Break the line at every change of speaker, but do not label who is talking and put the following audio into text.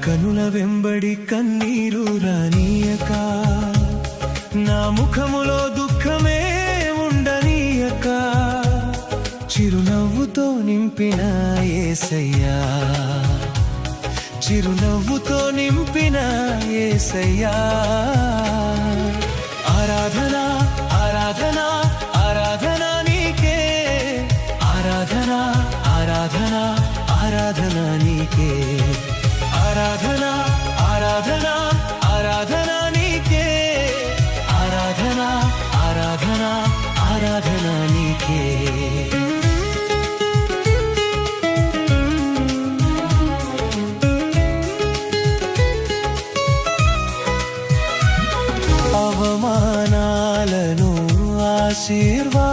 కనుల వెంబడి కన్నీరు రానీయక, నా ముఖములో దుఃఖమే ఉండనీయక, చిరునవ్వుతో నింపిన యేసయ్యా, చిరునవ్వుతో నింపిన యేసయ్యా. ఆరాధన ఆరాధన ఆరాధన నీకే, ఆరాధన ఆరాధన ఆరాధన నీకే, ఆరాధన ఆరాధన ఆరాధన నీకే, ఆరాధన ఆరాధన ఆరాధన నీకే. అవమానాలను ఆశీర్వాదాలుగా